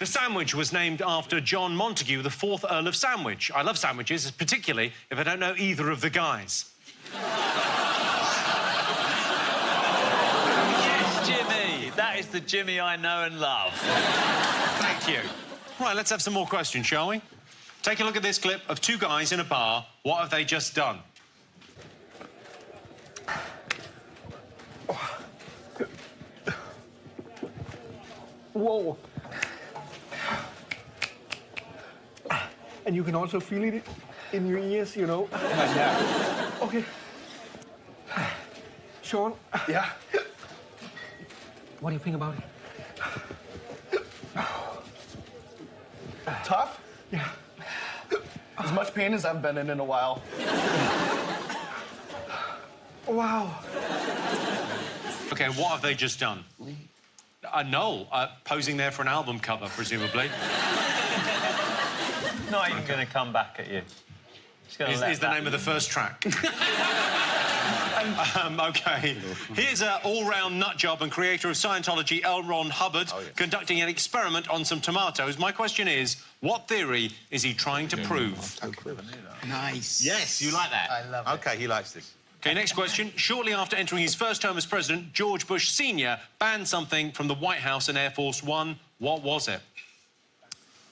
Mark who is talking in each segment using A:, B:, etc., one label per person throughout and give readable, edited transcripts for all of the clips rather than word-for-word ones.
A: sandwich was named after John Montagu, the 4th Earl of Sandwich? I love sandwiches, particularly if I don't know either of the guys.
B: Yes, Jimmy. That is the Jimmy I know and love.
A: Thank you. Right, let's have some more questions, shall we? Take a look at this clip of two guys in a bar. What have they just done?
C: Whoa. And you can also feel it in your ears, you know.
D: Yeah.
C: Okay. Sean.
D: Yeah.
C: What do you think about it?
D: Tough?
C: Yeah.
D: As much pain as I've been in a while.
C: Wow.
A: OK, what have they just done? Noel, posing there for an album cover, presumably.
B: Not even going to come back at you.
A: Is the name of the first track. OK. Here's an all-round nutjob and creator of Scientology, L. Ron Hubbard, conducting an experiment on some tomatoes. My question is, what theory is he trying to prove?
E: Nice.
F: Yes, you like that?
E: I love it.
F: OK, he likes this.
A: OK, next question. Shortly after entering his first term as president, George Bush Sr. banned something from the White House and Air Force One. What was it?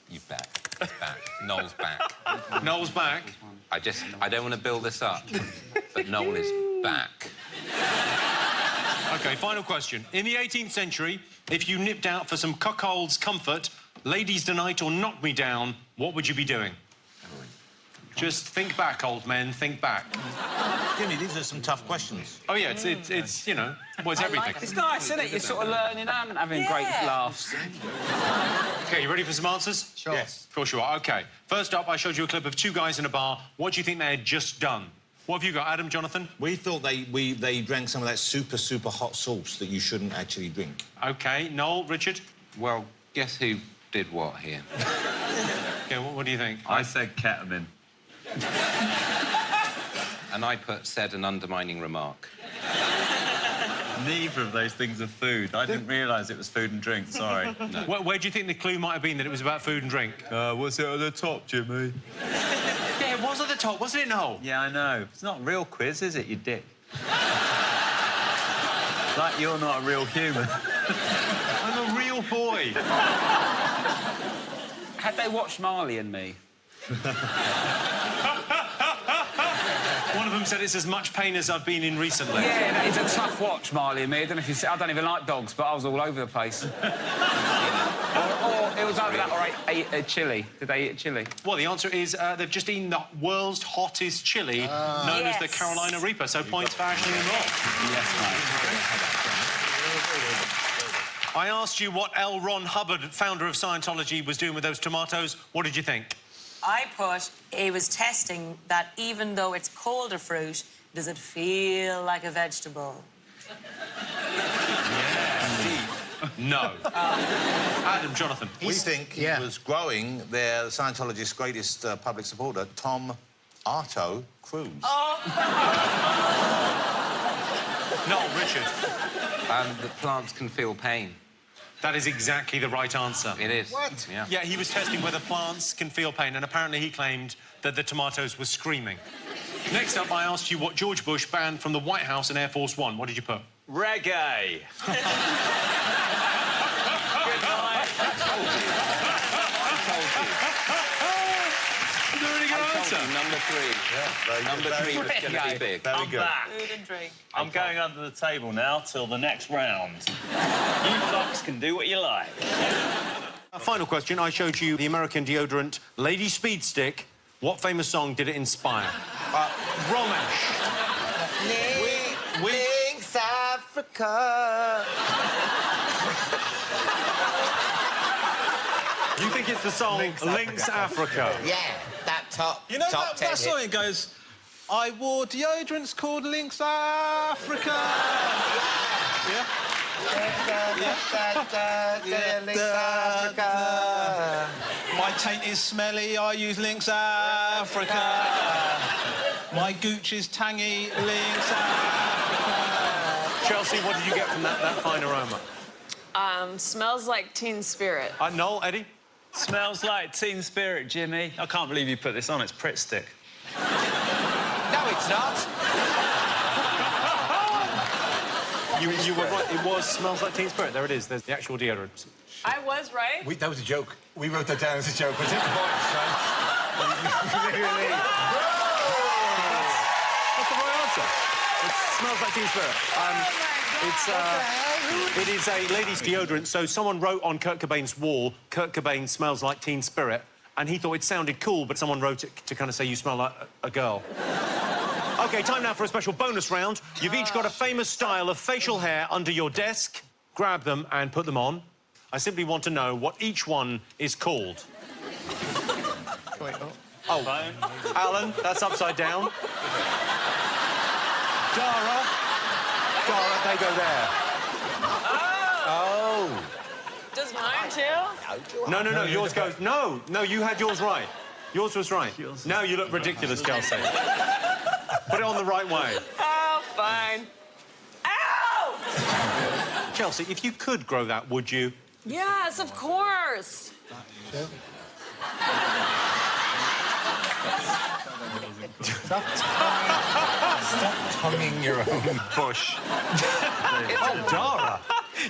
G: You're back. Back. Noel's back.
A: Noel's back.
G: I don't want to build this up, but Noel is back.
A: OK, final question. In the 18th century, if you nipped out for some cuckold's comfort, ladies' delight or knock me down, what would you be doing? Just think back, old men, think back.
F: Jimmy, these are some tough questions.
A: Oh, yeah, it's you know, well, it's everything.
E: It's nice, isn't it? You're sort of learning and having great laughs.
A: OK, you ready for some answers?
E: Sure.
F: Yes.
A: Of course you are. OK. First up, I showed you a clip of two guys in a bar. What do you think they had just done? What have you got, Adam, Jonathan?
F: We thought they drank some of that super hot sauce that you shouldn't actually drink.
A: OK. Noel, Richard?
G: Well, guess who did what here?
A: OK, what do you think?
B: I said ketamine.
G: And I said an undermining remark.
B: Neither of those things are food. I didn't realise it was food and drink, sorry.
A: No. Where do you think the clue might have been that it was about food and drink?
B: Was it at the top, Jimmy?
A: Yeah, it was at the top, wasn't it, Noel?
B: Yeah, I know. It's not a real quiz, is it, you dick? Like you're not a real human.
A: I'm a real boy.
E: Had they watched Marley and Me?
A: One of them said it's as much pain as I've been in recently.
E: Yeah, it's a tough watch, Marley and Me. I don't know if you see, I don't even like dogs, but I was all over the place. or it was either that or I ate a chili. Did they eat a chili?
A: Well, the answer is they've just eaten the world's hottest chili, known as the Carolina Reaper. So points for Ashley and Rob.
E: Yes, mate.
A: I asked you what L. Ron Hubbard, founder of Scientology, was doing with those tomatoes. What did you think?
H: I put he was testing that even though it's colder fruit, does it feel like a vegetable?
A: No. Adam, Jonathan.
F: We think he was growing the Scientologist's greatest public supporter, Tom Arto Cruise.
H: Oh!
A: No, Richard.
G: The plants can feel pain.
A: That is exactly the right answer.
G: It is.
F: What?
G: Yeah.
A: Yeah, he was testing whether plants can feel pain, and apparently he claimed that the tomatoes were screaming. Next up, I asked you what George Bush banned from the White House and Air Force One. What did you put?
B: Reggae.
E: Good night. I told you.
A: That's a really good answer.
G: Number 3.
F: Yeah,
G: Number 3 was going to be big.
F: Very good.
B: Back.
H: Food and drink.
B: I'm going under the table now till the next round. You fucks can do what you like.
A: A final question. I showed you the American deodorant Lady Speed Stick. What famous song did it inspire? Romesh.
E: Links Africa.
A: You think it's the song Links Africa?
E: Yeah, that top.
F: You know
E: top
F: that
E: 10
F: song? It goes, I wore deodorants called Lynx Africa. Yeah.
E: Links Africa.
F: My taint is smelly, I use Lynx Africa. My gooch is tangy, Lynx Africa.
A: Chelsea, what did you get from that fine aroma?
I: Smells like Teen Spirit.
A: Noel, Eddie?
B: Smells like Teen Spirit, Jimmy. I can't believe you put this on. It's Pritt Stick.
E: No, it's not.
A: You were right. It was Smells Like Teen Spirit. There it is. There's the actual deodorant.
H: I was right.
I: That was a joke. We wrote that down as a joke. Was it the voice, right? Literally.
A: That's the right answer. It smells like Teen Spirit. It is a ladies' deodorant. So someone wrote on Kurt Cobain's wall, "Kurt Cobain smells like Teen Spirit," and he thought it sounded cool, but someone wrote it to kind of say you smell like a girl. OK, time now for a special bonus round. You've each got a famous style of facial hair under your desk. Grab them and put them on. I simply want to know what each one is called.
D: Wait,
A: Oh, Alan, that's upside down. Dara, they go there.
H: Oh. Does mine too?
A: No, yours goes... No, you had yours right. Yours was right. Now you look ridiculous, Chelsea. Put it on the right way.
H: Oh, fine. Ow!
A: Chelsea, if you could grow that, would you?
H: Yes, of course.
I: Stop tonguing your own bush.
A: Oh, Dara.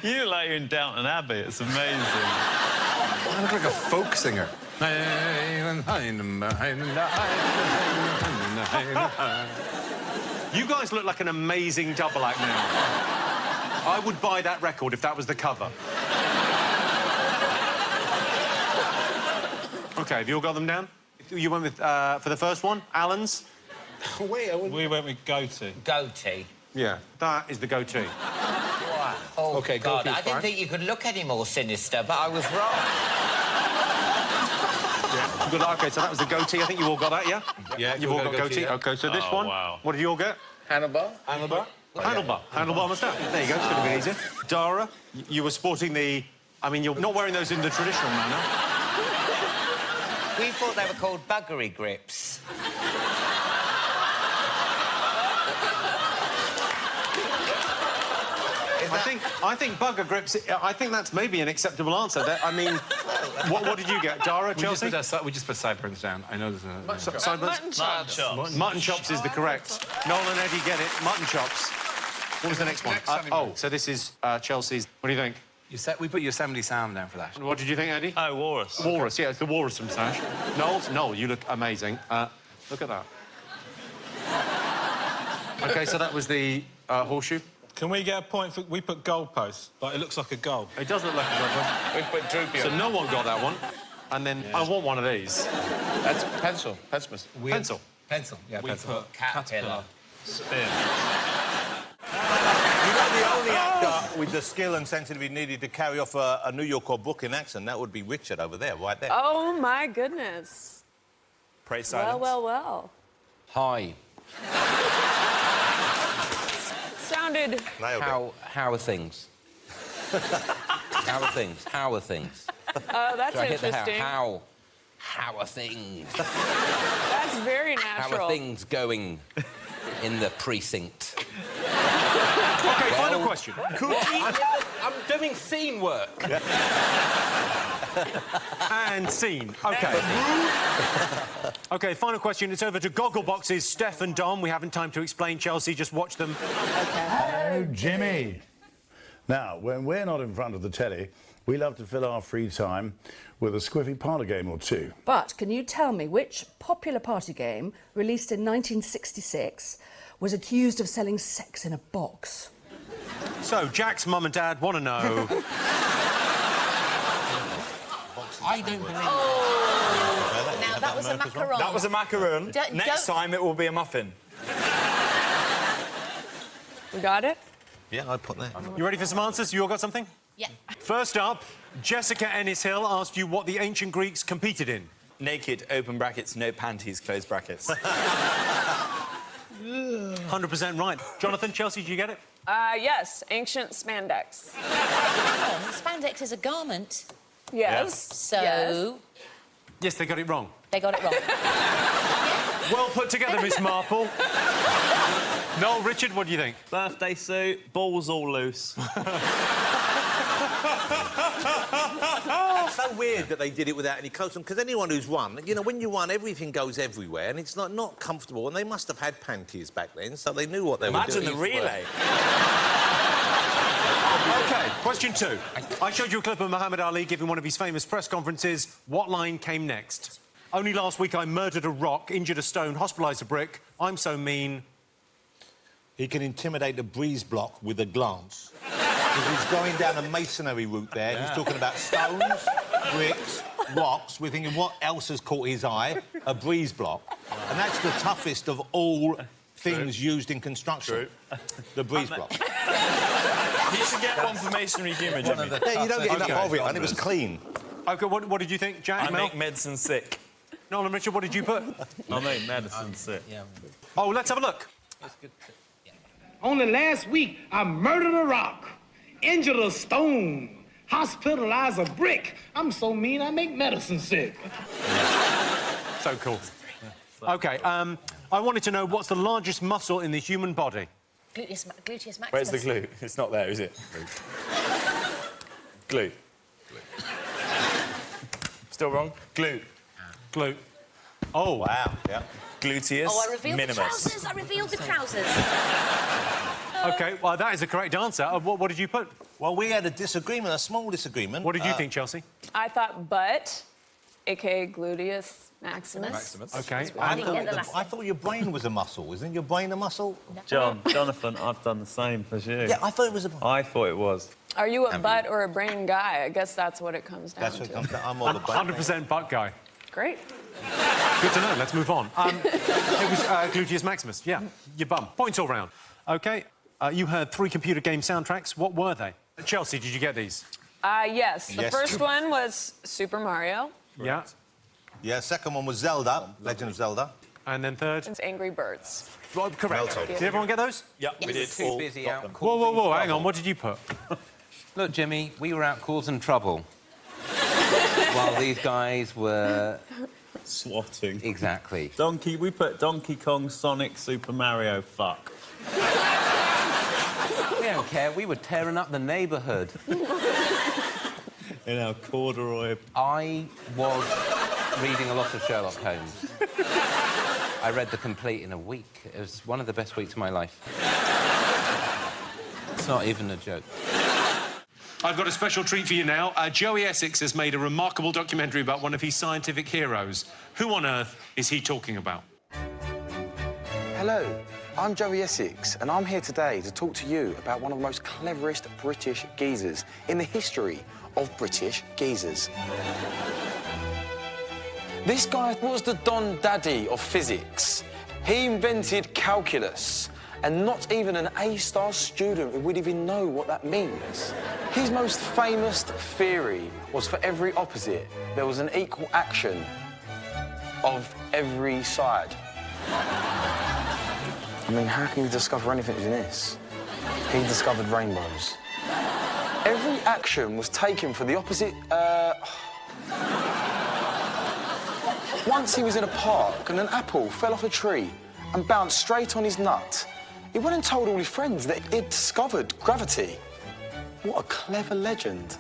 B: You look like you're in Downton Abbey. It's amazing.
I: I look like a folk singer.
A: You guys look like an amazing double act now. I would buy that record if that was the cover. OK, have you all got them down? You went with, for the first one, Alan's?
I: Wait,
F: We went with goatee.
J: Goatee.
A: Yeah, that is the goatee.
J: Oh,
I: OK,
J: God,
I: goatee's
J: I didn't
I: fine.
J: think you could look any more sinister, but I was wrong.
A: Good. OK, so that was the goatee. I think you all got that, yeah?
I: Yeah,
A: You've all got goatee.
I: yeah.
A: OK, so this
B: Oh,
A: one,
B: wow.
A: what did you all get?
I: Handlebar.
A: Handlebar moustache. There you go, it's going to be easier. Dara, you were sporting the... I mean, you're not wearing those in the traditional manner.
J: We thought they were called buggery grips.
A: I think bugger grips, I think that's maybe an acceptable answer. I mean, what did you get? Dara, Chelsea?
I: We just put sideburns down. I know there's a...
A: Sideburns?
H: Mutton chops.
A: Mutton chops is the correct. Noel and Eddie get it. Mutton chops. What was the next one? So this is Chelsea's. What do you think?
I: We put Yosemite Sam down for that.
A: What did you think, Eddie?
B: Oh, Walrus.
A: Walrus, yeah, it's the walrus moustache. Noel, you look amazing. Look at that. OK, so that was the horseshoe.
F: Can we get a point for... We put goalpost. Like, it looks like a goal.
A: It does look like a goalpost.
I: We put droopy
A: So
I: on.
A: no one got that one. And then I want one of these.
I: That's pencil. Pencil.
A: Pencil.
I: Pencil. Yeah,
F: We
I: pencil.
F: put
J: Caterpillar.
B: Spin.
K: You're not the only actor with the skill and sensitivity needed to carry off a New York or Brooklyn accent. That would be Richard over there, right there.
H: Oh, my goodness.
B: Pray silence.
H: Well.
E: Hi.
H: Sounded...
K: Nailed it.
E: How are things? How are things? How are things?
H: Oh, that's
E: Do I hit the
H: interesting.
E: how are things?
H: That's very
E: How
H: natural.
E: are things going in the precinct?
A: OK, final question.
E: I'm doing scene work.
A: And scene. OK. OK, final question. It's over to Gogglebox's Steph and Dom. We haven't time to explain, Chelsea. Just watch them.
L: Oh, Jimmy. Now, when we're not in front of the telly, we love to fill our free time with a squiffy parlour game or two.
M: But can you tell me which popular party game, released in 1966, was accused of selling sex in a box?
A: So, Jack's mum and dad want to know...
J: I don't believe
N: Now, that was a macaron.
F: That was a macaron.
N: Don't-
F: Next time, it will be a muffin.
H: We got it?
K: Yeah, I put that.
A: You ready for some answers? You all got something?
N: Yeah.
A: First up, Jessica Ennis-Hill asked you what the ancient Greeks competed in.
F: Naked, open brackets, no panties, close brackets.
A: 100% right. Jonathan, Chelsea, did you get it?
H: Yes, ancient spandex.
N: Spandex is a garment.
H: Yes.
N: So
H: Yes.
A: Yes, they got it wrong.
N: they got it wrong.
A: Well put together, Miss Marple. Noel, Richard, what do you think?
B: Birthday suit, balls all loose.
K: So so weird that they did it without any clothes on, because anyone who's won, you know, when you won, everything goes everywhere, and it's not comfortable, and they must have had panties back then, so they knew what they were doing.
B: Imagine the relay.
A: OK, question 2. I showed you a clip of Muhammad Ali giving one of his famous press conferences. What line came next? Only last week I murdered a rock, injured a stone, hospitalised a brick. I'm so mean.
K: He can intimidate a breeze block with a glance. Because he's going down a masonry route there.
A: Yeah.
K: He's talking about stones, bricks, rocks. We're thinking, what else has caught his eye? A breeze block. And that's the toughest of all things used in construction. The breeze block.
B: You should get one for masonry humour, Jimmy.
K: Yeah, you don't get enough of it, and it was clean.
A: OK, what did you think, Jack?
B: I make medicine sick.
A: Noel and Richard, what did you put?
B: I make medicine sick.
J: Yeah.
A: Oh, let's have a look.
O: Only last week, I murdered a rock, injured a stone, hospitalized a brick. I'm so mean, I make medicine sick.
A: So cool. OK, I wanted to know what's the largest muscle in the human body?
N: Gluteus maximus.
B: Where's the glute? It's not there, is it? Glute. Still wrong? Glute.
A: Glute. Oh,
K: wow. Yeah.
B: Gluteus
N: Oh, I revealed
B: minimus.
N: the trousers. I revealed the trousers.
A: OK, well, that is the correct answer. What did you put?
K: Well, we had a disagreement, a small disagreement.
A: What did you think, Chelsea?
D: I thought butt, a.k.a. gluteus maximus.
A: OK.
K: I thought your brain was a muscle. Isn't your brain a muscle?
B: Jonathan, I've done the same as you.
K: Yeah, I thought it was a...
B: I thought it was.
D: Are you a butt or a brain guy? I guess that's what it comes down
K: That's what
D: to.
K: it comes down. I'm all the brain.
A: 100% butt guy.
D: Great.
A: Good to know. Let's move on. It was gluteus maximus. Yeah, your bum. Points all round. OK. You heard 3 computer game soundtracks. What were they? Chelsea, did you get these?
D: Yes. The
K: Yes.
D: first one was Super Mario.
A: Yeah.
K: Yeah, second one was Zelda, Legend of Zelda.
A: And then third?
D: It's Angry Birds.
A: Well, correct.
K: Well
A: Did everyone get those?
B: Yeah, we did.
G: Too busy out.
A: Whoa, hang on. What did you put?
G: Look, Jimmy, we were out causing trouble. While these guys were...
B: Swatting.
G: Exactly.
B: We put Donkey Kong, Sonic, Super Mario, fuck.
G: We don't care. We were tearing up the neighbourhood.
B: In our corduroy...
G: I was reading a lot of Sherlock Holmes. I read the complete in a week. It was one of the best weeks of my life. It's not even a joke.
A: I've got a special treat for you now. Joey Essex has made a remarkable documentary about one of his scientific heroes. Who on earth is he talking about?
P: Hello, I'm Joey Essex, and I'm here today to talk to you about one of the most cleverest British geezers in the history of British geezers. This guy was the Don Daddy of physics. He invented calculus, and not even an A-star student would even know what that means. His most famous theory was for every opposite, there was an equal action of every side. I mean, how can you discover anything in this? He discovered rainbows. Every action was taken for the opposite, Once he was in a park and an apple fell off a tree and bounced straight on his nut. He went and told all his friends that he'd discovered gravity. What a clever legend.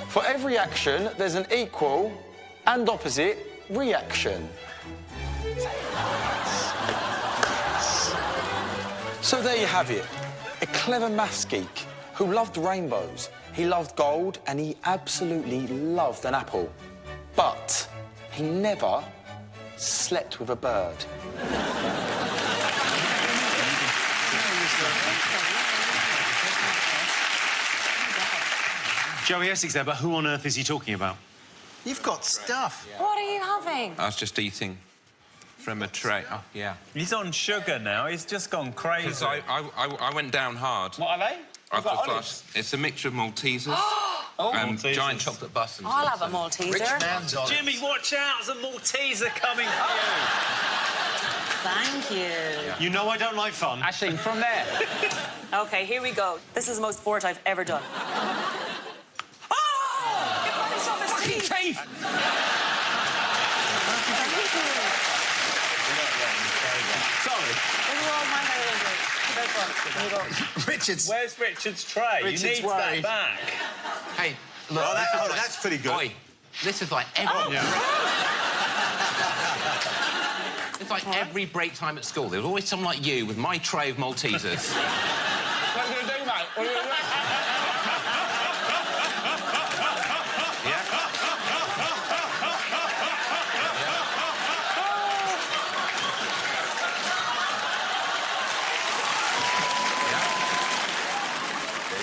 P: For every action, there's an equal and opposite reaction. So there you have it. A clever maths geek who loved rainbows. He loved gold and he absolutely loved an apple. But he never slept with a bird.
A: Joey Essex there, but who on earth is he talking about?
J: You've got stuff.
H: What are you having?
G: I was just eating from a tray. Oh, yeah.
B: He's on sugar now. He's just gone crazy.
G: Because I went down hard.
B: What are they?
G: I've just lost. It's a mixture of Maltesers and
B: Maltesers.
G: giant chocolate buttons.
H: I'll have a Malteser.
J: Rich man's on.
B: Jimmy, watch out! There's a Malteser coming for you.
H: Thank you.
A: You know I don't like fun.
E: Actually, from there.
H: OK, here we go. This is the most sport I've ever done.
E: Teeth!
B: Sorry.
J: Richard's...
B: Where's Richard's tray?
J: Richard's
B: you need
J: worried.
B: that back.
G: Hey, Look,
I: Oh, that's pretty good.
G: Oi, this is like every... It's like every break time at school. There was always someone like you with my tray of Maltesers.
E: What are you going to do, mate? What are you going to do?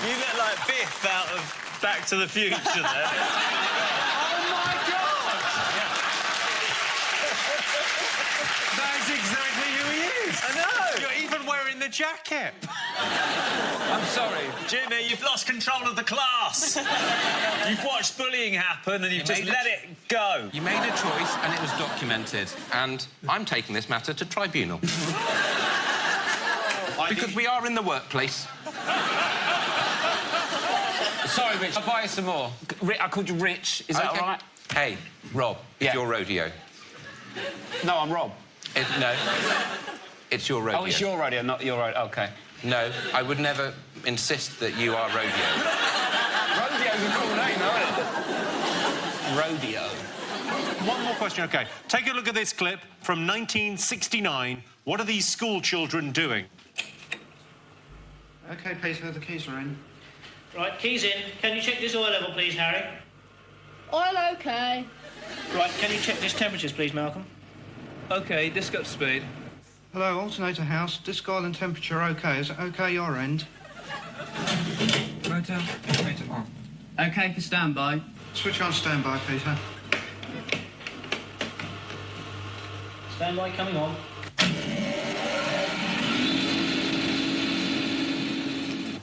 B: You look like Biff out of Back to the Future there.
A: Oh, my God! That's exactly who he is.
B: I know.
A: You're even wearing the jacket.
E: I'm sorry.
B: Jimmy, you've lost control of the class. You've watched bullying happen and you've just let it go.
G: You made a choice and it was documented. And I'm taking this matter to tribunal. Because we are in the workplace.
E: Sorry, Rich. I'll buy you some more. I called you Rich. Is that all right?
G: Hey, Rob, it's your rodeo.
E: No, I'm Rob.
G: No. It's your rodeo.
E: Oh, it's your rodeo, not your rodeo. OK.
G: No, I would never insist that you are rodeo.
E: Rodeo's a cool name, isn't it? Rodeo.
A: One more question, OK. Take a look at this clip from 1969. What are these school children doing?
J: OK, Peter, the keys are in.
O: Right, keys in. Can you check this oil level, please, Harry?
N: Oil okay.
O: Right, can you check this temperatures, please, Malcolm?
B: OK, disc up speed.
J: Hello, alternator house. Disc oil and temperature OK. Is it OK your end?
B: Motor on.
J: OK for standby. Switch on standby, Peter.
O: Standby coming on.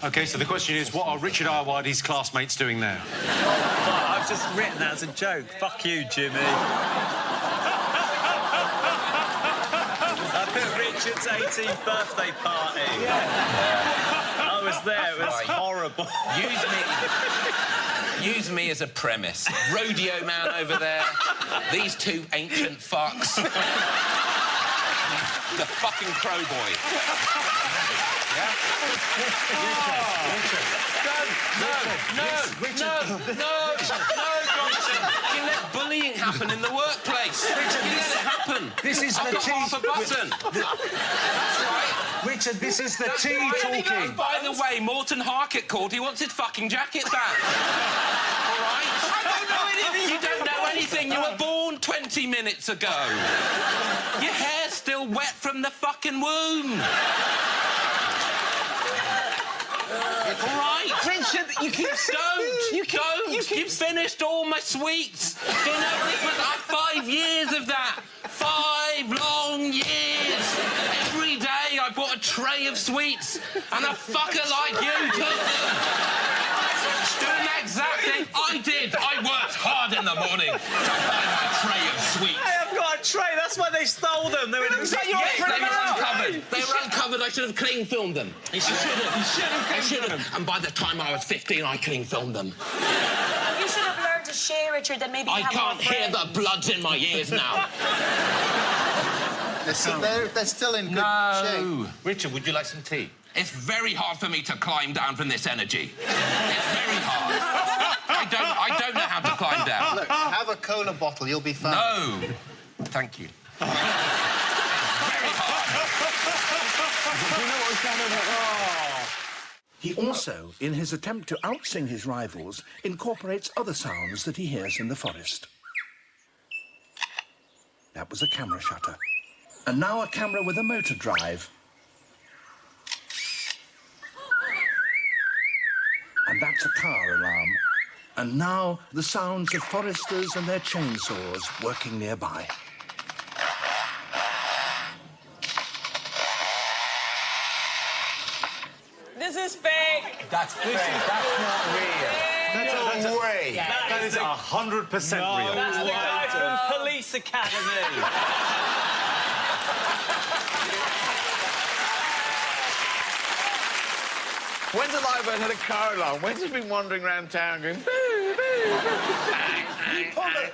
A: OK, so the question is, what are Richard Ayoade's classmates doing now?
B: Oh, I've just written that as a joke. Fuck you, Jimmy. I put Richard's 18th birthday party. I was there. It was horrible.
G: Use me as a premise. Rodeo man over there. These two ancient fucks. The fucking crow boy. Yeah? No, Johnson. You let bullying happen in the workplace. You let it happen.
J: This is
G: I've got half a button. That's right.
J: Richard, this is the
G: That's
J: tea
G: right.
J: talking.
G: By the way, Morton Harkett called. He wants his fucking jacket back. All right? I don't know anything. You don't know anything. You were born 20 minutes ago. Your hair's still wet from the fucking womb. All right.
J: Richard, you keep...
G: Don't. You've finished all my sweets. You know, it was 5 years of that. 5 long years. Every day I bought a tray of sweets, and a fucker like you took them. Doing the exact thing I did. I worked hard in the morning to buy my tray of sweets.
B: Hey, I've got a tray. That's why they stole them. They were
G: Yes, they were uncovered. They were uncovered. I should have clean filmed them. You should have. And by the time I was 15, I clean filmed them.
N: You should have learned to share, Richard, then maybe
G: I can't hear the bloods in my ears now.
J: They're still in good shape.
K: Richard, would you like some tea?
G: It's very hard for me to climb down from this energy. It's very hard. I don't know how to climb down.
J: Look, have a cola bottle, you'll be fine.
G: No. Thank you. Very hard.
Q: He also, in his attempt to outsing his rivals, incorporates other sounds that he hears in the forest. That was a camera shutter. And now a camera with a motor drive. And that's a car alarm. And now the sounds of foresters and their chainsaws working nearby.
H: This is fake.
K: That's fake. That's not real. That's no way. That is 100% real.
B: That's the guy from Police Academy.
E: When's a live bird had a car alarm? When's he been wandering around town going...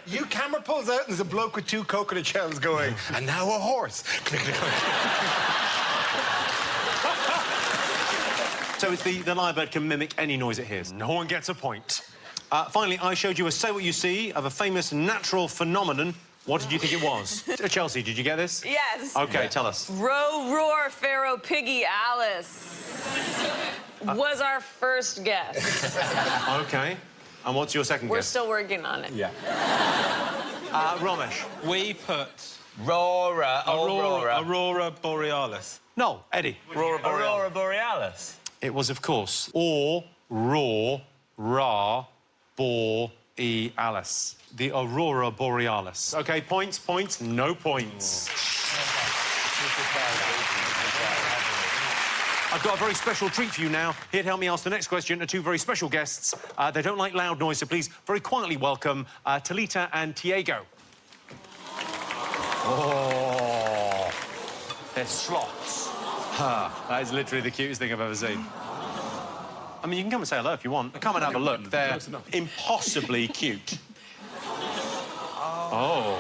I: You camera pulls out and there's a bloke with 2 coconut shells going, and now a horse.
A: So it's the lyrebird can mimic any noise it hears. No one gets a point. Finally, I showed you a say what you see of a famous natural phenomenon. What did you think it was? Chelsea, did you get this?
D: Yes.
A: OK, tell us.
D: Row, roar, Pharaoh, Piggy, Alice was our first guess.
A: OK. And what's your second
D: We're
A: guess?
D: still working on it.
A: Yeah. Romesh.
F: We put Aurora Borealis.
A: No, Eddie.
B: Aurora Borealis.
A: It was, of course, Alice. The Aurora Borealis. OK, points, no points. I've got a very special treat for you now. Here to help me ask the next question are two very special guests. They don't like loud noise, so please very quietly welcome Talita and Tiago. Oh, they're sloths. That is literally the cutest thing I've ever seen. I mean, you can come and say hello if you want. Come and have a look. They're impossibly cute. Oh.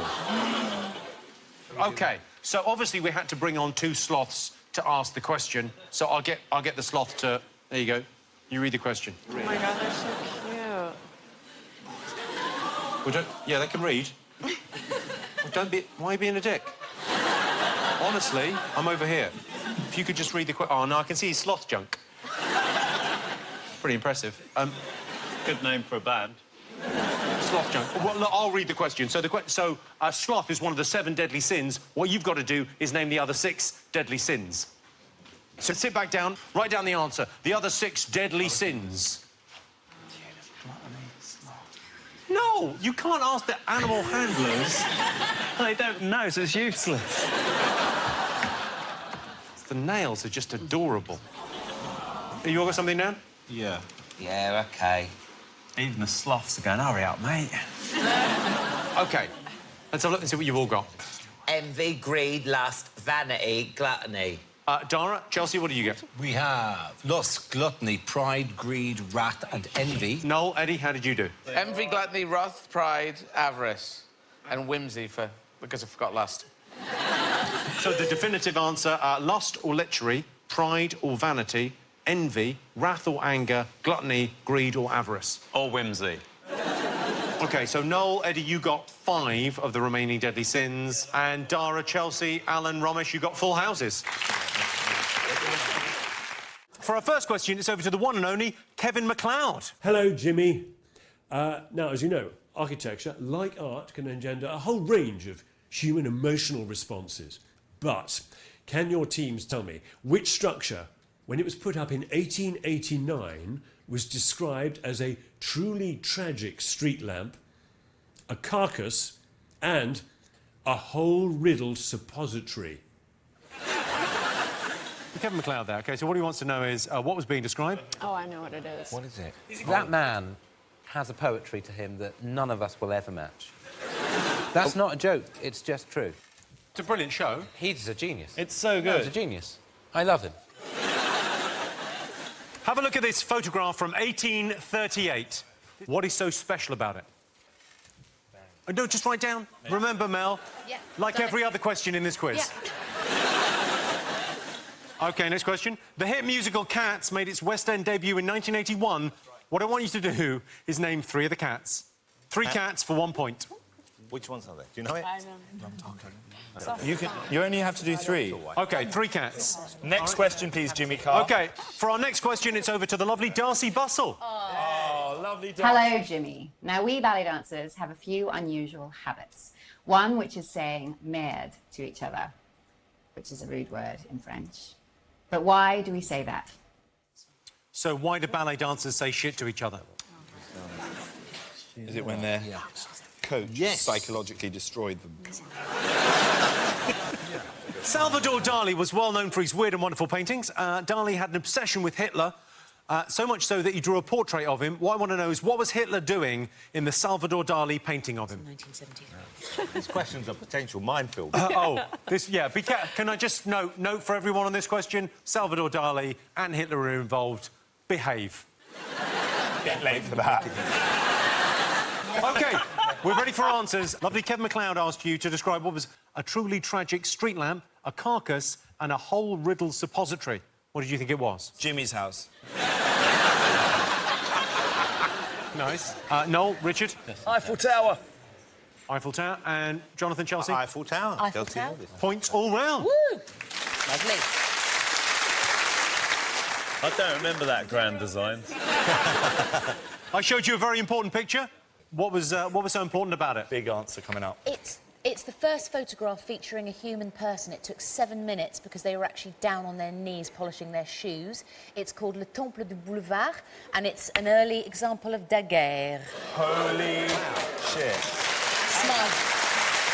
A: OK, so obviously we had to bring on two sloths to ask the question. So I'll get the sloth to... There you go. You read the question.
D: Oh, my God, they're so cute.
A: Yeah, they can read. Well, don't be... Why are you being a dick? Honestly, I'm over here. If you could just read the question... Oh, no, I can see his sloth junk. Pretty impressive.
B: Good name for a band.
A: Sloth junk. Well, look, I'll read the question. So, sloth is one of the 7 deadly sins. What you've got to do is name the other 6 deadly sins. So sit back down, write down the answer. The other 6 deadly sins. No, you can't ask the animal handlers.
B: They don't know, so it's useless.
A: The nails are just adorable. You all got something down?
F: Yeah.
B: Yeah, OK. Even the sloths are going, hurry up, mate.
A: OK. Let's have a look and see what you've all got.
R: Envy, greed, lust, vanity, gluttony.
A: Dara, Chelsea, what do you get?
F: We have lust, gluttony, pride, greed, wrath and envy.
A: Noel, Eddie, how did you do?
E: Envy, gluttony, wrath, pride, avarice, and whimsy because I forgot lust.
A: So the definitive answer, lust or lechery, pride or vanity, envy, wrath or anger, gluttony, greed or avarice.
B: Or whimsy.
A: OK, so Noel, Eddie, you got 5 of the remaining deadly sins. And Dara, Chelsea, Alan, Romesh, you got full houses. For our first question, it's over to the one and only Kevin MacLeod.
S: Hello, Jimmy. Now, as you know, architecture, like art, can engender a whole range of human emotional responses. But can your teams tell me which structure, when it was put up in 1889, was described as a truly tragic street lamp, a carcass, and a hole-riddled suppository?
A: Kevin MacLeod there. OK, so what he wants to know is what was being described?
D: Oh, I know what it is.
K: What is it?
T: That man has a poetry to him that none of us will ever match. That's not a joke, it's just true.
A: It's a brilliant show.
T: He's a genius.
B: It's so good.
T: He's a genius. I love him.
A: Have a look at this photograph from 1838. What is so special about it? Oh, no, just write down. Yeah. Remember, Mel, like every other question in this quiz.
N: Yeah.
A: OK, next question. The hit musical Cats made its West End debut in 1981. What I want you to do is name 3 of the cats. 3 cats for 1 point.
K: Which ones are they? Do you know it?
D: I know.
B: You only have to do 3.
A: OK, 3 cats.
B: Next question, please, Jimmy Carr.
A: OK, for our next question, it's over to the lovely Darcy Bustle.
B: Oh, lovely Darcy.
U: Hello, Jimmy. Now, we ballet dancers have a few unusual habits. One, which is saying merde to each other, which is a rude word in French. But why do we say that?
A: So why do ballet dancers say shit to each other?
B: Is it when their coach psychologically destroyed them?
A: Salvador Dali was well known for his weird and wonderful paintings. Dali had an obsession with Hitler, so much so that he drew a portrait of him. What I want to know is, what was Hitler doing in the Salvador Dali painting of him?
K: 1970. This question's a potential minefield.
A: Can I just note for everyone on this question, Salvador Dali and Hitler are involved. Behave.
B: Get late for that.
A: OK, we're ready for answers. Lovely Kevin MacLeod asked you to describe what was a truly tragic street lamp, a carcass and a hole-riddled suppository. What did you think it was?
B: Jimmy's house.
A: Nice. Noel, Richard?
B: Eiffel Tower.
A: Eiffel Tower. And Jonathan, Chelsea?
K: Eiffel Tower.
D: Eiffel
K: Chelsea
D: Tower.
K: Elvis.
A: Points all round.
D: Woo! Lovely.
B: I don't remember that grand design.
A: I showed you a very important picture. What was so important about it?
B: Big answer coming up.
N: It's the first photograph featuring a human person. It took 7 minutes because they were actually down on their knees polishing their shoes. It's called Le Temple du Boulevard, and it's an early example of daguerre.
B: Holy shit.
N: Smug.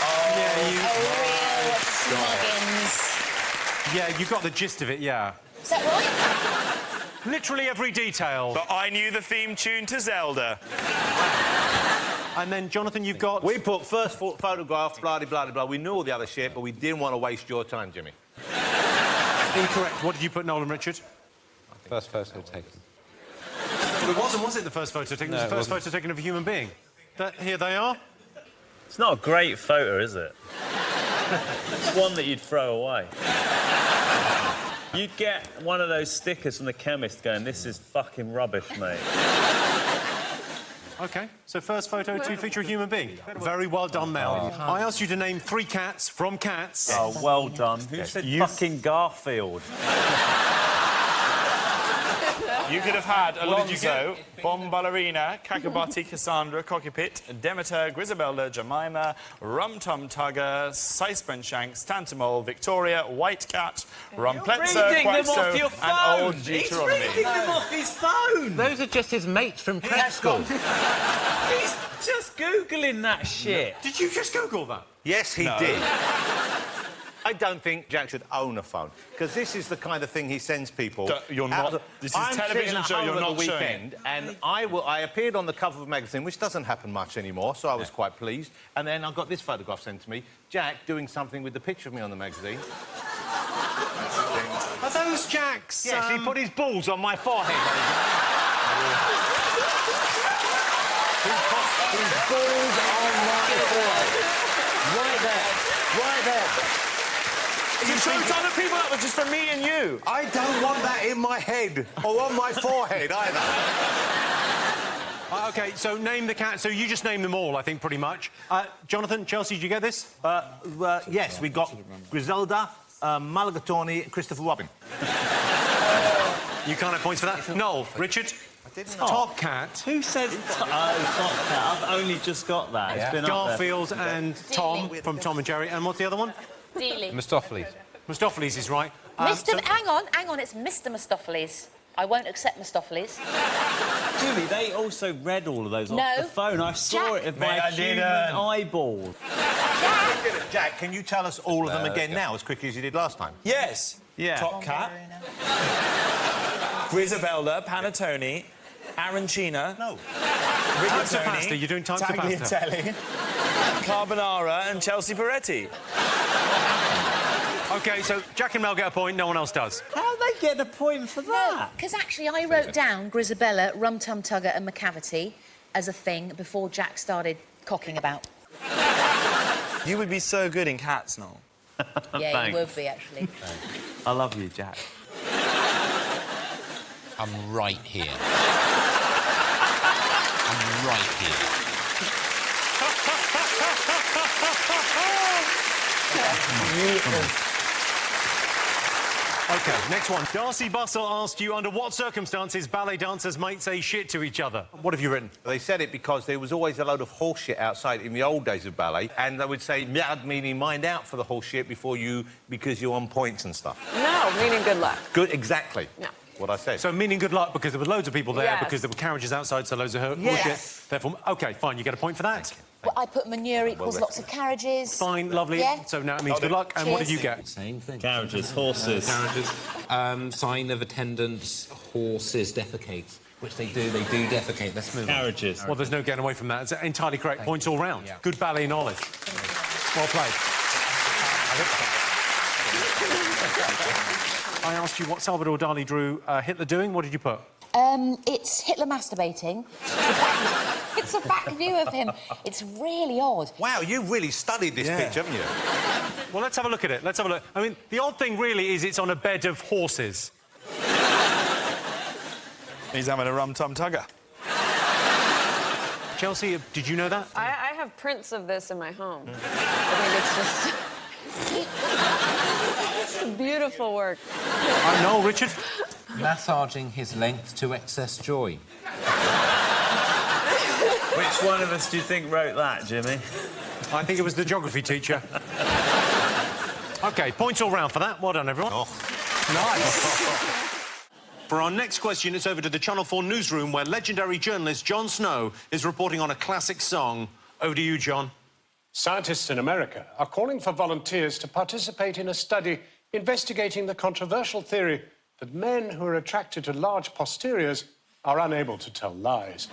A: Oh, yeah,
N: A real smuggins.
A: Yeah, you got the gist of it, yeah.
N: Is that right?
A: Literally every detail.
B: But I knew the theme tune to Zelda.
A: And then, Jonathan, you've got...
K: We put first photograph, blah-de-blah-de-blah. We knew all the other shit, but we didn't want to waste your time, Jimmy.
A: Incorrect. What did you put, Noel and Richard?
T: First photo taken.
A: Well, it wasn't, was it, the first photo taken?
T: No,
A: it was the
T: it
A: first
T: wasn't.
A: photo taken of a human being. Here they are.
B: It's not a great photo, is it? It's one that you'd throw away. You'd get one of those stickers from the chemist going, this is fucking rubbish, mate.
A: OK, so first photo to feature a human being. Very well done, Mel. I asked you to name 3 cats from Cats.
B: Oh, well done. Who said fucking Garfield?
C: You could have had
A: What did you
C: Alonso, Bomb Ballerina, Kakabati, Cassandra, Cockpit, Demeter, Grisabella, Jemima, Rum Tum Tugger, Sisebenshanks, Tantamol, Victoria, White Cat, Rumpletzer,
G: reading them
C: Quaxo,
G: off your
C: and
G: phone.
C: Old
G: He's
C: Deuteronomy.
G: reading them off his phone.
T: Those are just his mates from prep school.
B: He's just Googling that shit.
A: Did you just Google that?
K: Yes, he did. I don't think Jack should own a phone, because this is the kind of thing he sends people.
C: You're not. This is
K: I'm
C: television
K: sitting
C: show.
K: at
C: You're
K: home
C: not
K: at the
C: showing
K: weekend, and I appeared on the cover of a magazine, which doesn't happen much anymore, so I was quite pleased. And then I got this photograph sent to me, Jack doing something with the picture of me on the magazine.
A: Are those Jack's?
K: Yes, he put his balls on my forehead. He put his balls on my forehead. Right there. Right there.
C: You showed other people that was just for me and you.
K: I don't want that in my head or on my forehead either.
A: OK, so name the cat. So you just named them all, I think, pretty much. Jonathan, Chelsea, did you get this?
K: Yes, we got Griselda, Mulligatawny, Christopher Robin.
A: You can't have points for that. Noel, Richard? Top cat.
B: Who says Top Cat? I've only just got that. It's been
A: Garfield and Tom from Tom and Jerry. And what's the other one?
N: Dealey.
T: Mistopheles.
A: Mistopheles is right.
N: Hang on, it's Mr. Mistopheles. I won't accept Mistopheles.
B: Julie, they also read all of those
N: No.
B: off the phone. I saw it with my human eyeball.
K: Jack, can you tell us all of them again now, as quickly as you did last time?
C: Yes.
A: Yeah.
C: Top Cat. Grisabella, Panettone, Arancina.
K: No.
A: Types of pasta. You're doing types of pasta.
C: Tagliatelle, Carbonara, and Chelsea Peretti.
A: OK, so Jack and Mel get a point, no one else does.
B: How they get a point for that?
N: Because actually, I wrote down Grisabella, Rum Tum Tugger, and McCavity as a thing before Jack started cocking about.
C: You would be so good in Cats, Noel.
N: Yeah, you would be, actually.
B: I love you, Jack.
G: I'm right here. I'm right here.
A: OK, next one. Darcy Bustle asked you under what circumstances ballet dancers might say shit to each other. What have you written?
K: They said it because there was always a load of horse shit outside in the old days of ballet, and they would say, "Mad," meaning mind out for the horse shit because you're on points and stuff.
D: No, meaning good luck.
K: Good, exactly.
D: No.
K: What I said.
A: So meaning good luck because there were loads of people there,
D: Yes.
A: because there were carriages outside, so loads of horse
K: Yes.
A: shit. Therefore, OK, fine, you get a point for that.
N: Well, I put manure equals lots of carriages.
A: Fine, lovely.
N: Yeah.
A: So now it means good luck. And what did you
N: Cheers.
A: get?
T: Same thing.
B: Carriages, horses.
T: Carriages. Sign of attendance, horses defecate. Which they do defecate. Let's move on.
B: Carriages.
A: Well, there's no getting away from that. It's entirely correct. Points all round.
T: Yeah.
A: Good ballet knowledge. Well played. I asked you what Salvador Dali drew Hitler doing. What did you put?
N: It's Hitler masturbating. It's a back view of him. It's really odd.
K: Wow, you've really studied this picture, haven't you?
A: Well, let's have a look at it. Let's have a look. I mean, the odd thing really is it's on a bed of horses.
C: He's having a Rum Tum Tugger.
A: Chelsea, did you know that?
D: I have prints of this in my home. I think it's just... beautiful work.
A: Noel, Richard?
T: Massaging his length to excess joy.
B: Which one of us do you think wrote that, Jimmy?
A: I think it was the geography teacher. OK, points all round for that. Well done, everyone.
K: Oh.
A: Nice. For our next question, it's over to the Channel 4 newsroom, where legendary journalist Jon Snow is reporting on a classic song. Over to you, John.
L: Scientists in America are calling for volunteers to participate in a study investigating the controversial theory that men who are attracted to large posteriors are unable to tell lies.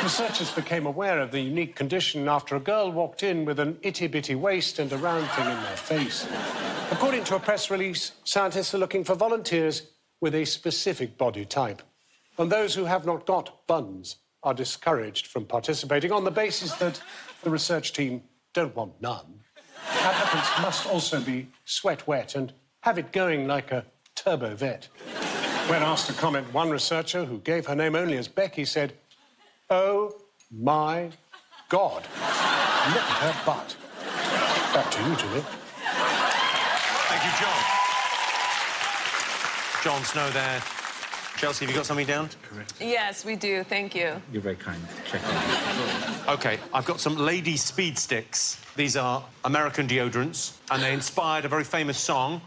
L: Researchers became aware of the unique condition after a girl walked in with an itty-bitty waist and a round thing in their face. According to a press release, scientists are looking for volunteers with a specific body type. And those who have not got buns are discouraged from participating on the basis that the research team don't want none. Applicants must also be sweat wet and have it going like a turbo vet. When asked to comment, one researcher, who gave her name only as Becky, said, "Oh, my God. Look at her butt." Back to you, Jimmy.
A: Thank you, John. Jon Snow there. Chelsea, have you got something down? Correct.
D: Yes, we do. Thank you.
T: You're very kind. Check
A: OK, I've got some lady speed sticks. These are American deodorants, and they inspired a very famous song.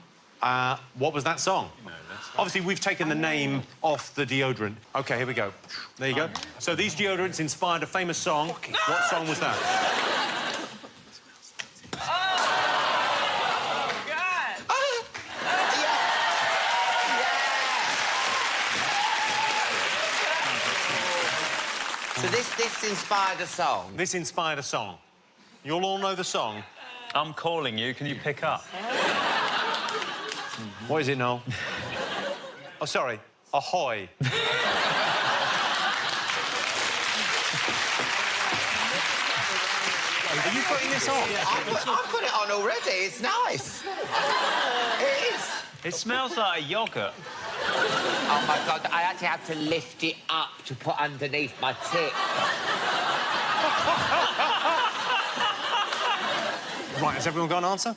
A: What was that song? Obviously, we've taken the name off the deodorant. OK, here we go. There you go. So these deodorants inspired a famous song. What song was that?
R: So this inspired a song?
A: This inspired a song. You'll all know the song.
B: I'm calling you. Can you pick up?
A: What is it, Noel? Oh, sorry. Ahoy. Are you putting this on?
R: I've put it on already. It's nice. It is.
B: It smells like a yoghurt.
R: Oh, my God. I actually had to lift it up to put underneath my tip.
A: Right, has everyone got an answer?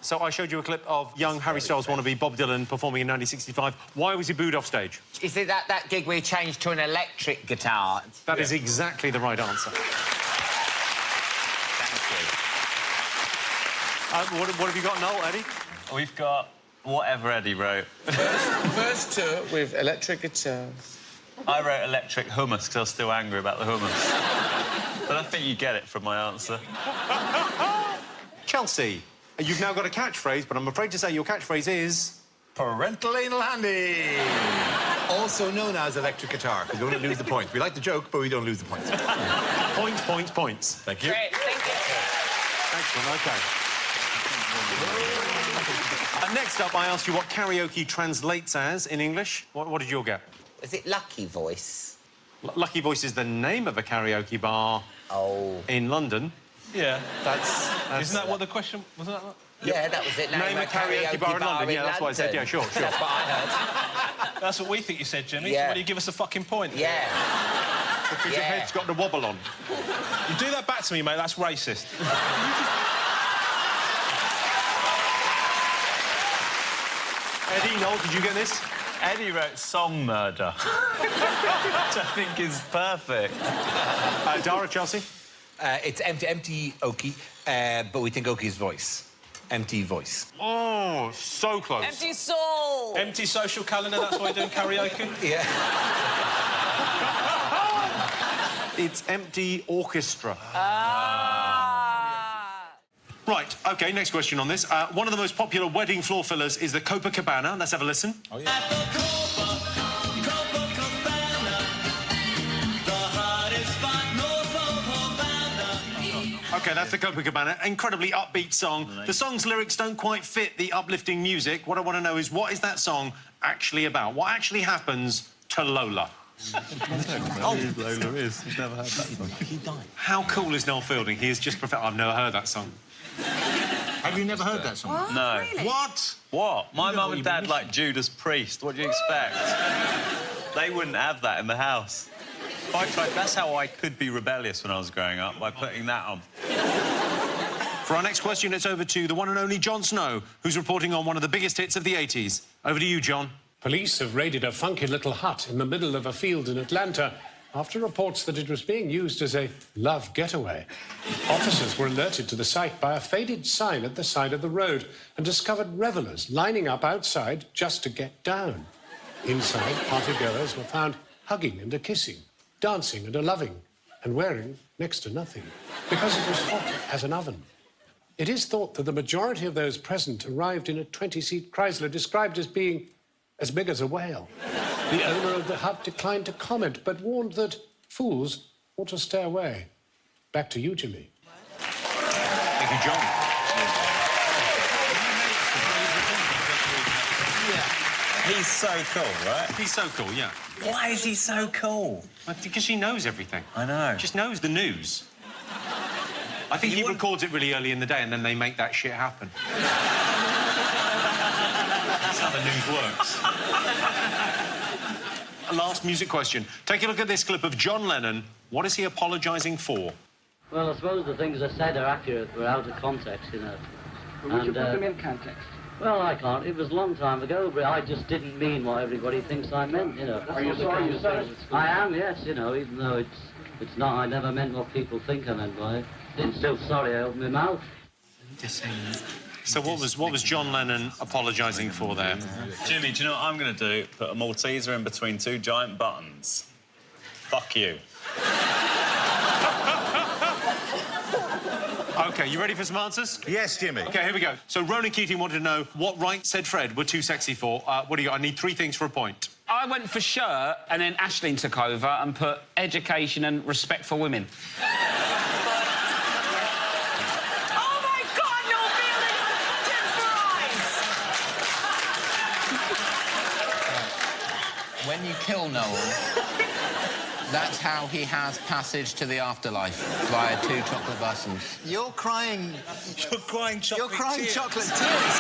A: So I showed you a clip of young Harry Styles wannabe Bob Dylan performing in 1965. Why was he booed off stage?
R: Is it that gig where he changed to an electric guitar?
A: That is exactly the right answer.
R: Thank you.
A: What have you got, Noel, Eddie?
B: We've got whatever Eddie wrote.
P: First two with electric guitars.
B: I wrote electric hummus because I was still angry about the hummus. But I think you get it from my answer.
A: Chelsea, you've now got a catchphrase, but I'm afraid to say your catchphrase is...
I: Parental anal handy. Also known as electric guitar, because we don't lose the point. We like the joke, but we don't lose the points.
A: Points, points, points.
I: Thank you.
D: Great, thank you.
A: Excellent, OK. And next up, I asked you what karaoke translates as in English. What did you all get?
R: Is it Lucky Voice?
A: Lucky Voice is the name of a karaoke bar in London.
F: Yeah, that's... Isn't that what the question... Wasn't that...
R: Yeah, that was it.
A: Name a karaoke bar in London. Yeah, that's what I said. Yeah, sure.
R: That's what I heard.
F: That's what we think you said, Jimmy.
R: Yeah.
F: So why do you give us a fucking point?
R: Yeah.
A: Because your head's got the wobble on.
F: You do that back to me, mate. That's racist.
A: Eddie, Noel, did you get this?
B: Eddie wrote Song Murder, which I think is perfect.
A: Dara, Chelsea?
K: It's empty Okie, but we think Okie's voice. Empty voice.
A: Oh, so close.
D: Empty soul.
F: Empty social calendar, that's why you're doing karaoke?
K: Yeah.
A: It's empty orchestra. Right, OK, next question on this. One of the most popular wedding floor fillers is the Copacabana. Let's have a listen.
K: Oh, yeah.
A: OK, that's the Copacabana. Incredibly upbeat song. The song's lyrics don't quite fit the uplifting music. What I want to know is, what is that song actually about? What actually happens to Lola?
F: Oh, Lola is. You've never heard that song.
K: He died.
A: How cool is Noel Fielding? He is just perfect. I've never heard that song.
K: Have you never heard that song?
D: What?
B: No.
D: Really?
A: What?
B: What? My mum and dad like Judas Priest. What do you expect? They wouldn't have that in the house. That's how I could be rebellious when I was growing up, by putting that on.
A: For our next question, it's over to the one and only Jon Snow, who's reporting on one of the biggest hits of the 80s. Over to you, John.
L: Police have raided a funky little hut in the middle of a field in Atlanta after reports that it was being used as a love getaway. Officers were alerted to the site by a faded sign at the side of the road and discovered revellers lining up outside just to get down. Inside, partygoers were found hugging and a-kissing, dancing and a-loving, and wearing next to nothing, because it was hot as an oven. It is thought that the majority of those present arrived in a 20-seat Chrysler described as being as big as a whale. The owner of the hut declined to comment, but warned that fools ought to stay away. Back to you, Jimmy.
A: Thank you, John.
B: He's so cool, right?
A: He's so cool, yeah.
B: Why is he so cool?
A: Because he knows everything.
B: I know.
A: Just knows the news. I think he records it really early in the day and then they make that shit happen. That's how the news works. A last music question. Take a look at this clip of John Lennon. What is he apologising for?
M: Well, I suppose the things I said are accurate, but out of context, you know.
V: Would you put them in context?
M: Well, I can't. It was a long time ago, but I just didn't mean what everybody thinks I meant, you know.
V: Are you sorry you said it?
M: I am, yes, you know, even though it's not, I never meant what people think I meant by it. I'm still sorry I opened my mouth.
A: So what was John Lennon apologising for there?
B: Jimmy, do you know what I'm going to do? Put a Malteser in between two giant buttons. Fuck you.
A: OK, you ready for some answers?
K: Yes, Jimmy.
A: OK, here we go. So Ronan Keating wanted to know what Right Said Fred were too sexy for. What do you got? I need 3 things for a point.
E: I went for shirt, and then Aisling took over and put education and respect for women.
G: When you kill Noel, that's how he has passage to the afterlife, via 2 chocolate buttons.
F: You're crying...
B: You're crying chocolate
F: You're crying
B: tears.
F: chocolate tears.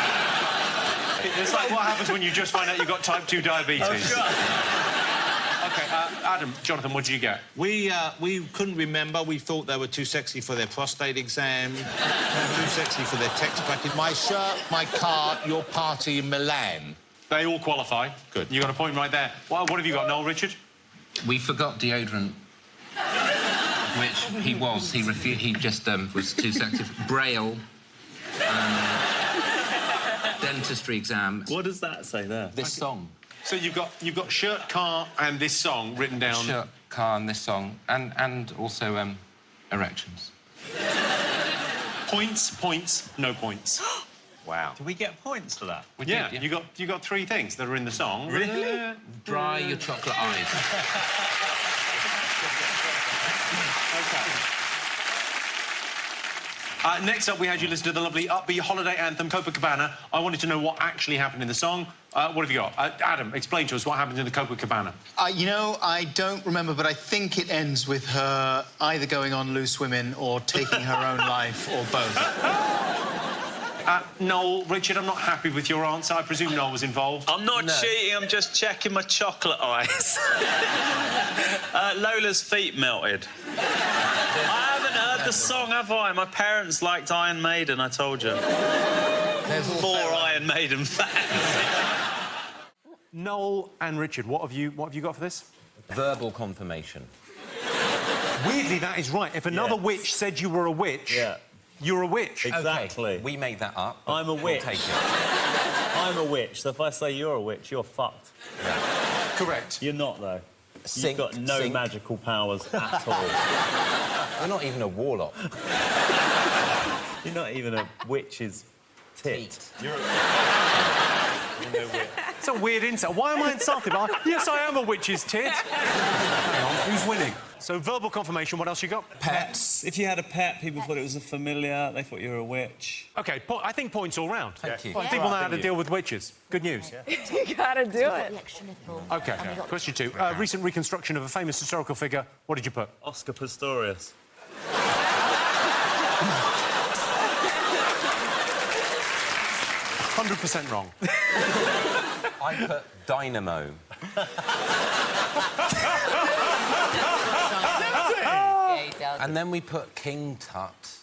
A: It's like what happens when you just find out you've got type 2 diabetes.
B: Oh,
A: OK, Adam, Jonathan, what did you get?
K: We couldn't remember. We thought they were too sexy for their prostate exam, too sexy for their text package. My shirt, my car, your party in Milan.
A: They all qualify. Good. You got a point right there. Well, what have you got, Noel, Richard?
G: We forgot deodorant, which he was. He just was too sexy. Braille, dentistry exam.
B: What does that say there?
G: This song.
A: So you've got shirt, car, and this song written down.
G: Shirt, car, and this song, and also erections.
A: Points, no points. Wow.
B: Do we get points for that?
A: We did, yeah. You got 3 things that are in the song.
B: Really?
G: Dry your chocolate eyes.
A: Next up, we had you listen to the lovely upbeat holiday anthem, Copacabana. I wanted to know what actually happened in the song. What have you got? Adam, explain to us what happened in the Copacabana.
F: You know, I don't remember, but I think it ends with her either going on loose women or taking her own life, or both.
A: Noel, Richard, I'm not happy with your answer. I presume Noel was involved.
B: I'm not cheating, I'm just checking my chocolate eyes. Lola's feet melted. I haven't heard the song, have I? My parents liked Iron Maiden, I told you.
G: There's
B: 4 Iron Maiden fans.
A: Noel and Richard, what have you got for this?
T: Verbal confirmation.
A: Weirdly, that is right. If another witch said you were a witch...
B: Yeah.
A: You're a witch.
B: Exactly.
T: Okay, we make that up.
B: I'm a witch.
T: We'll take it.
B: I'm a witch, so if I say you're a witch, you're fucked.
T: Yeah.
A: Correct.
B: You're not, though.
T: Sync,
B: You've got no
T: sync.
B: magical powers at all.
T: We're not even a warlock.
B: You're not even a witch's tit. You're a...
A: It's a weird insult. Why am I insulted? Yes, I am a witch's tit. Hang on, who's winning? So, verbal confirmation, what else you got?
B: Pets. If you had a pet, people thought it was a familiar, they thought you were a witch.
A: OK, I think points all round.
T: Thank you.
A: People know how to deal with witches. Good news.
D: You gotta do it.
A: OK, question 2. Recent reconstruction of a famous historical figure. What did you put?
B: Oscar Pistorius.
A: 100% wrong.
T: I put dynamo. And then we put King Tut.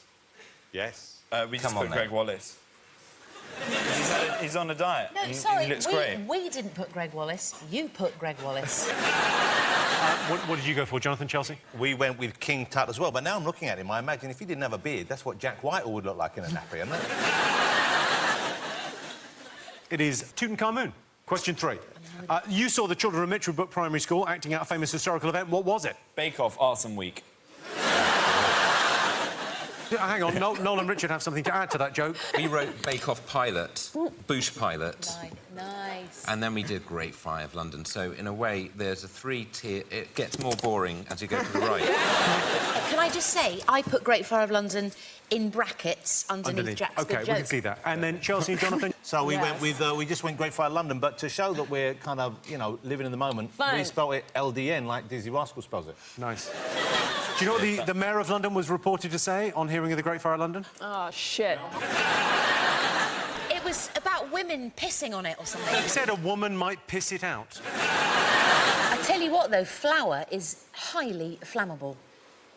K: Yes.
B: We just
T: Come on,
B: put
T: then.
B: Greg Wallace. He's on a diet.
N: No,
B: and
N: sorry,
B: he looks great.
N: we didn't put Greg Wallace. You put Greg Wallace.
A: What did you go for, Jonathan, Chelsea?
K: We went with King Tut as well, but now I'm looking at him, I imagine if he didn't have a beard, that's what Jack Whitehall would look like in a nappy, isn't it?
A: It is Tutankhamun. Question 3. You saw the children of Mitchell Brook Primary School acting out a famous historical event. What was it?
B: Bake Off Arts and Week.
A: Hang on, Noel and Richard have something to add to that joke.
E: We wrote Bake Off Pilot, Bush Pilot.
N: Nice.
E: And then we did Great Fire of London. So, in a way, there's a 3-tier... It gets more boring as you go to the right.
N: Can I just say, I put Great Fire of London in brackets underneath Jack's
A: OK,
N: good
A: we
N: joke.
A: can see that. And then Chelsea and Jonathan?
K: So we went with... we just went Great Fire London, but to show that we're kind of, you know, living in the moment,
D: Fun.
K: we spelt it LDN like Dizzy Rascal spells it.
A: Nice. Do you know what the Mayor of London was reported to say on hearing of the Great Fire of London?
D: Oh, shit.
N: It was about women pissing on it or something.
A: He said a woman might piss it out.
N: I tell you what, though, flour is highly flammable.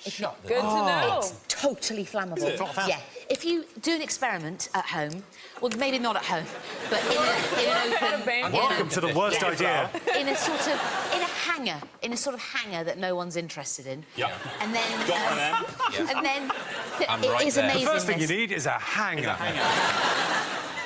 N: If not,
D: Good to know.
N: It's totally flammable.
A: Is it?
N: Yeah. If you do an experiment at home, well, maybe not at home, but in an open...
A: Welcome to the worst idea.
N: In a sort of... in a hanger. In a sort of hanger that no one's interested in.
B: Yeah.
N: And then...
B: Got one then.
N: And then...
E: I'm
N: it
E: right
N: is
E: there.
N: amazing.
A: The first thing you need is a hanger.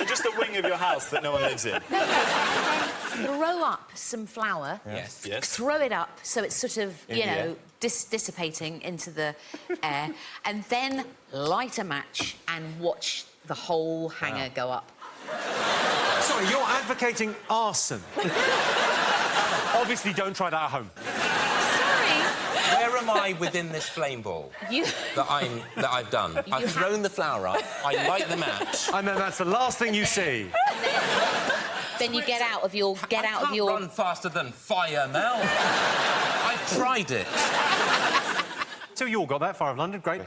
B: Just the wing of your house that no one lives in.
N: No, and then throw up some flour.
E: Yes.
N: Throw it up so it's sort of, you know, dissipating into the air, and then light a match and watch the whole hanger go up.
A: Sorry, you're advocating arson. Obviously, don't try that at home.
E: Where am I within this flame ball
N: You...
E: that I've done? I've thrown the flour up, I light the match.
A: And then that's the last thing you see.
N: Then you get out of your...
E: I can't run faster than fire, Mel. I've tried it.
A: So you all got that, Fire of London, great.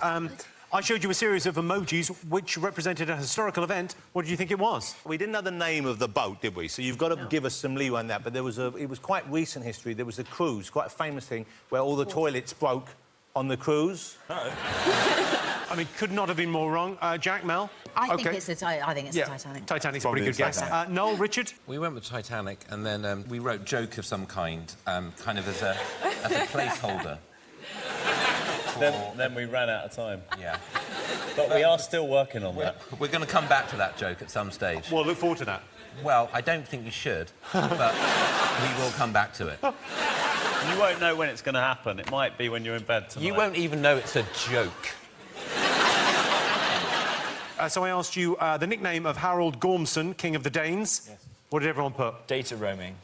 A: I showed you a series of emojis which represented a historical event. What did you think it was?
K: We didn't know the name of the boat, did we? So you've got to give us some leeway on that. But there was it was quite recent history. There was a cruise, quite a famous thing, where all the toilets broke on the cruise.
A: I mean, could not have been more wrong. Jack, Mel?
N: I think it's the Titanic.
A: Titanic's a pretty good guess. Noel, Richard?
E: We went with Titanic, and then we wrote joke of some kind, kind of as a placeholder.
B: Then we ran out of time.
E: Yeah.
B: But we are still working on that.
E: We're going to come back to that joke at some stage.
A: Well, look forward to that.
E: Well, I don't think you should, but we will come back to it.
B: You won't know when it's going to happen. It might be when you're in bed tonight.
E: You won't even know it's a joke.
A: So I asked you the nickname of Harold Gormson, King of the Danes. Yes. What did everyone put?
B: Data roaming.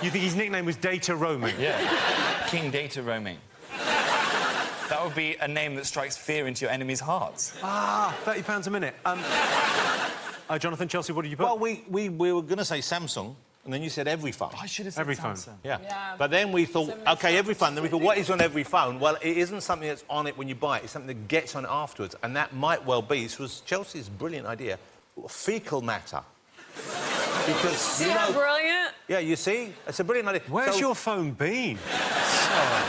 A: You think his nickname was Data Roaming?
J: Yeah. King Data Roaming. That would be a name that strikes fear into your enemies' hearts.
A: Ah, £30 a minute. Jonathan, Chelsea, what did you put?
K: Well, we were going to say Samsung, and then you said every phone.
J: I should have said
A: Every phone.
J: Samsung.
K: Yeah. But then we thought, OK, every phone. Then we thought, what is on every phone? Well, it isn't something that's on it when you buy it. It's something that gets on it afterwards. And that might well be, this was Chelsea's brilliant idea, fecal matter. Because, you know...
D: Brilliant.
K: Yeah, you see? It's a brilliant idea.
A: Where's your phone been?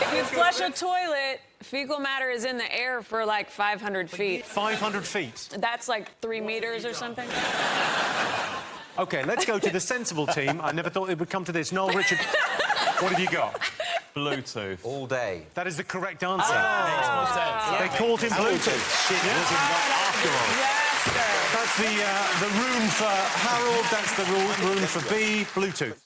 D: If you flush a toilet, fecal matter is in the air for like 500 feet.
A: 500 feet?
D: That's like 3 meters or something.
A: OK, let's go to the sensible team. I never thought it would come to this. Noel, Richard, what have you got?
B: Bluetooth.
E: All day.
A: That is the correct answer.
B: Makes more sense.
A: They called him Bluetooth.
K: Shit, it wasn't right after all.
D: Yes, sir.
A: That's the rune for Harold. That's the rune for B, Bluetooth.